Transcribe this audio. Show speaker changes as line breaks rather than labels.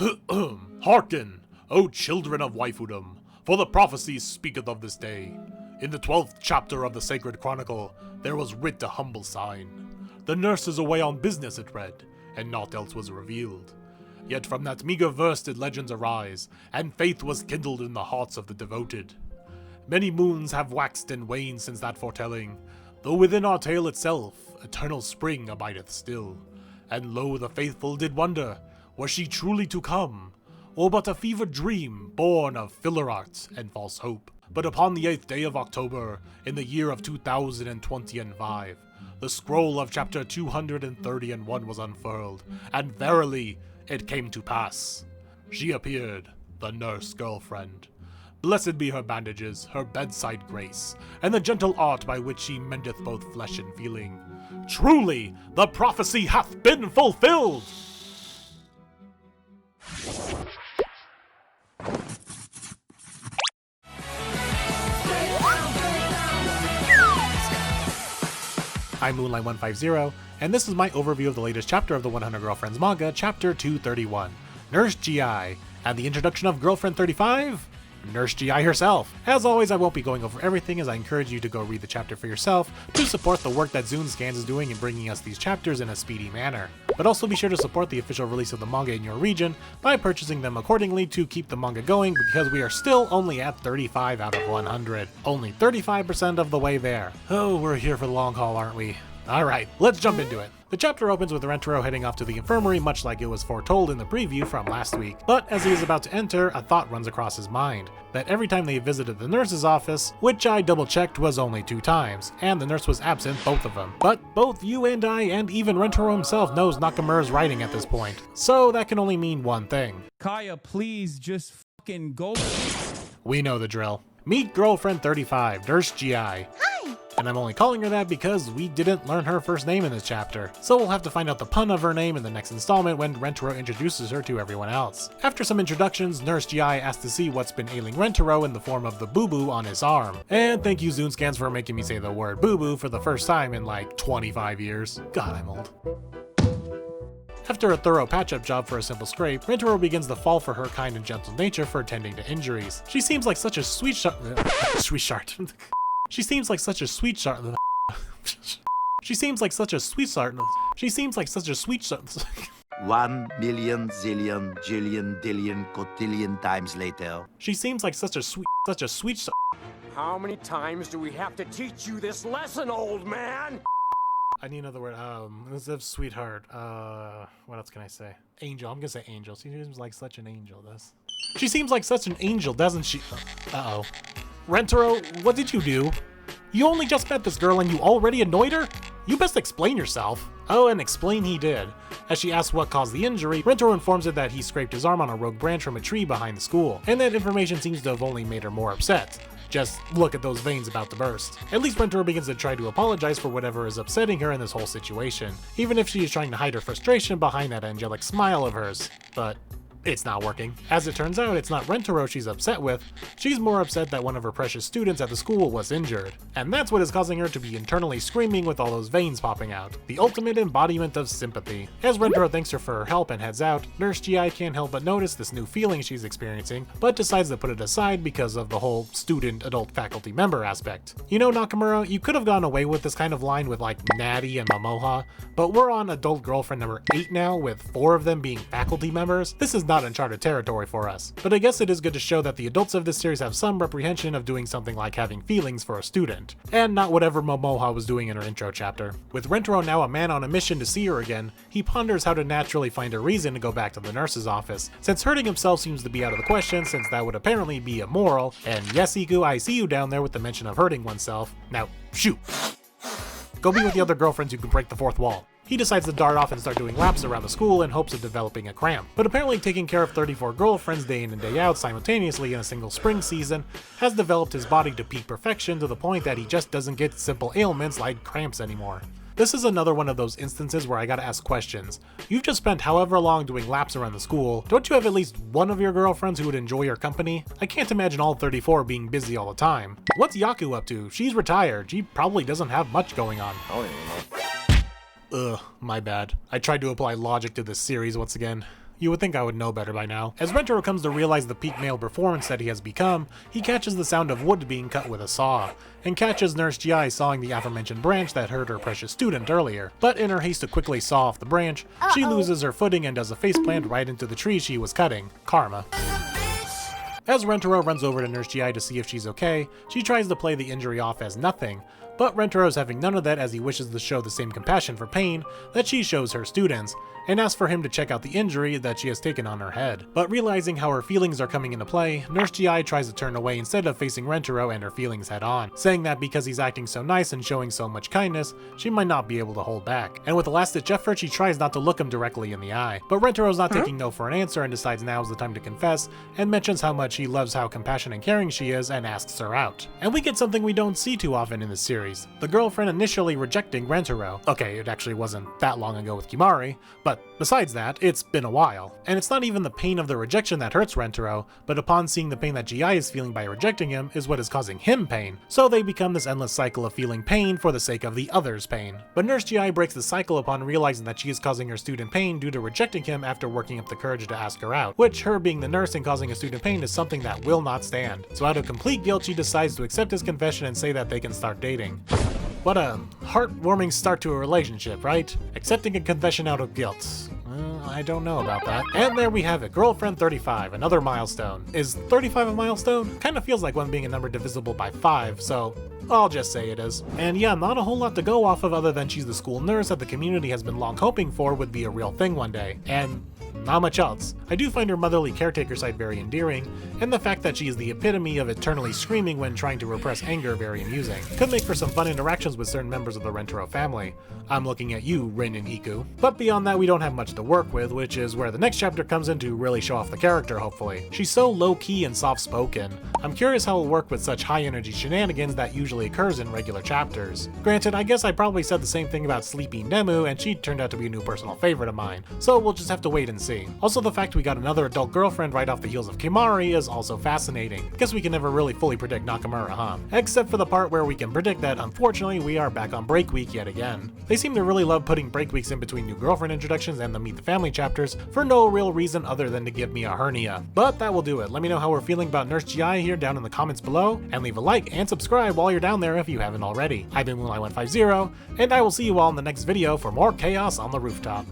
Hearken, O children of waifudom, for the prophecy speaketh of this day. In the 12th chapter of the sacred chronicle, there was writ a humble sign. The nurse is away on business, it read, and naught else was revealed. Yet from that meager verse did legends arise, and faith was kindled in the hearts of the devoted. Many moons have waxed and waned since that foretelling, though within our tale itself, eternal spring abideth still. And lo, the faithful did wonder, was she truly to come, or but a fevered dream born of filler art and false hope? But upon the 8th day of October, in the year of 2025, the scroll of chapter 231 was unfurled, and verily, it came to pass. She appeared, the nurse girlfriend. Blessed be her bandages, her bedside grace, and the gentle art by which she mendeth both flesh and feeling. Truly, the prophecy hath been fulfilled! I'm Moonlight150, and this is my overview of the latest chapter of the 100 Girlfriends manga, chapter 231, Nurse GI, and the introduction of Girlfriend 35, Nurse GI herself. As always, I won't be going over everything, as I encourage you to go read the chapter for yourself to support the work that Zoonscans is doing in bringing us these chapters in a speedy manner. But also be sure to support the official release of the manga in your region by purchasing them accordingly to keep the manga going, because we are still only at 35 out of 100. Only 35% of the way there. Oh, we're here for the long haul, aren't we? Alright, let's jump into it. The chapter opens with Rentaro heading off to the infirmary, much like it was foretold in the preview from last week. But as he is about to enter, a thought runs across his mind. That every time they visited the nurse's office, which I double-checked was only 2 times, and the nurse was absent both of them. But both you and I, and even Rentaro himself, knows Nakamura's writing at this point. So that can only mean one thing.
Kaya, please just fucking go.
We know the drill. Meet Girlfriend 35, Nurse GI.
Hi!
And I'm only calling her that because we didn't learn her first name in this chapter, so we'll have to find out the pun of her name in the next installment when Rentaro introduces her to everyone else. After some introductions, Nurse GI asks to see what's been ailing Rentaro in the form of the boo-boo on his arm. And thank you Zoonscans for making me say the word boo-boo for the first time in like 25 years. God, I'm old. After a thorough patch-up job for a simple scrape, Rentaro begins to fall for her kind and gentle nature for attending to injuries. She seems like such a sweet She seems like such a sweet She seems like such a sweet
1 million zillion jillion dillion cotillion times later.
She seems like such a sweet
How many times do we have to teach you this lesson, old man?
I need another word. Instead of sweetheart. What else can I say? Angel. I'm gonna say angel. She seems like such an angel, She seems like such an angel, doesn't she? Uh-oh. Rentaro, what did you do? You only just met this girl and you already annoyed her? You best explain yourself. Oh, and explain he did. As she asks what caused the injury, Rentaro informs her that he scraped his arm on a rogue branch from a tree behind the school, and that information seems to have only made her more upset. Just look at those veins about to burst. At least Rentaro begins to try to apologize for whatever is upsetting her in this whole situation, even if she is trying to hide her frustration behind that angelic smile of hers. But it's not working. As it turns out, it's not Rentaro she's upset with. She's more upset that one of her precious students at the school was injured. And that's what is causing her to be internally screaming with all those veins popping out. The ultimate embodiment of sympathy. As Rentaro thanks her for her help and heads out, Nurse GI can't help but notice this new feeling she's experiencing, but decides to put it aside because of the whole student-adult faculty member aspect. You know, Nakamura, you could have gone away with this kind of line with like Natty and Momoha, but we're on adult girlfriend number 8 now, with 4 of them being faculty members. This is not uncharted territory for us. But I guess it is good to show that the adults of this series have some reprehension of doing something like having feelings for a student, and not whatever Momoha was doing in her intro chapter. With Rentaro now a man on a mission to see her again, he ponders how to naturally find a reason to go back to the nurse's office, since hurting himself seems to be out of the question, since that would apparently be immoral, and yes Iku, I see you down there with the mention of hurting oneself. Now, shoot! Go be with the other girlfriends who can break the 4th wall. He decides to dart off and start doing laps around the school in hopes of developing a cramp. But apparently taking care of 34 girlfriends day in and day out simultaneously in a single spring season has developed his body to peak perfection to the point that he just doesn't get simple ailments like cramps anymore. This is another one of those instances where I gotta ask questions. You've just spent however long doing laps around the school. Don't you have at least one of your girlfriends who would enjoy your company? I can't imagine all 34 being busy all the time. What's Yaku up to? She's retired. She probably doesn't have much going on.
I don't even know.
Ugh, my bad. I tried to apply logic to this series once again. You would think I would know better by now. As Rentaro comes to realize the peak male performance that he has become, he catches the sound of wood being cut with a saw, and catches Nurse GI sawing the aforementioned branch that hurt her precious student earlier. But in her haste to quickly saw off the branch, she loses her footing and does a faceplant right into the tree she was cutting. Karma. As Rentaro runs over to Nurse GI to see if she's okay, she tries to play the injury off as nothing, but Rentaro's having none of that as he wishes to show the same compassion for pain that she shows her students, and asks for him to check out the injury that she has taken on her head. But realizing how her feelings are coming into play, Nurse GI tries to turn away instead of facing Rentaro and her feelings head on, saying that because he's acting so nice and showing so much kindness, she might not be able to hold back. And with a last-ditch effort, she tries not to look him directly in the eye. But Rentaro's not taking no for an answer and decides now is the time to confess, and mentions how much he loves how compassionate and caring she is and asks her out. And we get something we don't see too often in this series, the girlfriend initially rejecting Rentaro. Okay, it actually wasn't that long ago with Kimari, but besides that, it's been a while. And it's not even the pain of the rejection that hurts Rentaro, but upon seeing the pain that GI is feeling by rejecting him is what is causing him pain. So they become this endless cycle of feeling pain for the sake of the other's pain. But Nurse GI breaks the cycle upon realizing that she is causing her student pain due to rejecting him after working up the courage to ask her out, which her being the nurse and causing a student pain is something that will not stand. So out of complete guilt, she decides to accept his confession and say that they can start dating. What a heartwarming start to a relationship, right? Accepting a confession out of guilt. I don't know about that. And there we have it, girlfriend 35, another milestone. Is 35 a milestone? Kinda feels like one being a number divisible by 5, so I'll just say it is. And yeah, not a whole lot to go off of other than she's the school nurse that the community has been long hoping for would be a real thing one day. And not much else. I do find her motherly caretaker side very endearing, and the fact that she is the epitome of eternally screaming when trying to repress anger very amusing. Could make for some fun interactions with certain members of the Rentaro family. I'm looking at you, Rin and Iku. But beyond that, we don't have much to work with, which is where the next chapter comes in to really show off the character, hopefully. She's so low-key and soft-spoken. I'm curious how it'll work with such high-energy shenanigans that usually occurs in regular chapters. Granted, I guess I probably said the same thing about Sleepy Nemu, and she turned out to be a new personal favorite of mine, so we'll just have to wait and see. Also, the fact we got another adult girlfriend right off the heels of Kimari is also fascinating. Guess we can never really fully predict Nakamura, huh? Except for the part where we can predict that, unfortunately, we are back on break week yet again. They seem to really love putting break weeks in between new girlfriend introductions and the Meet the Family chapters for no real reason other than to give me a hernia. But that will do it. Let me know how we're feeling about Nurse GI here down in the comments below, and leave a like and subscribe while you're down there if you haven't already. I've been Moonlight150, and I will see you all in the next video for more chaos on the rooftop.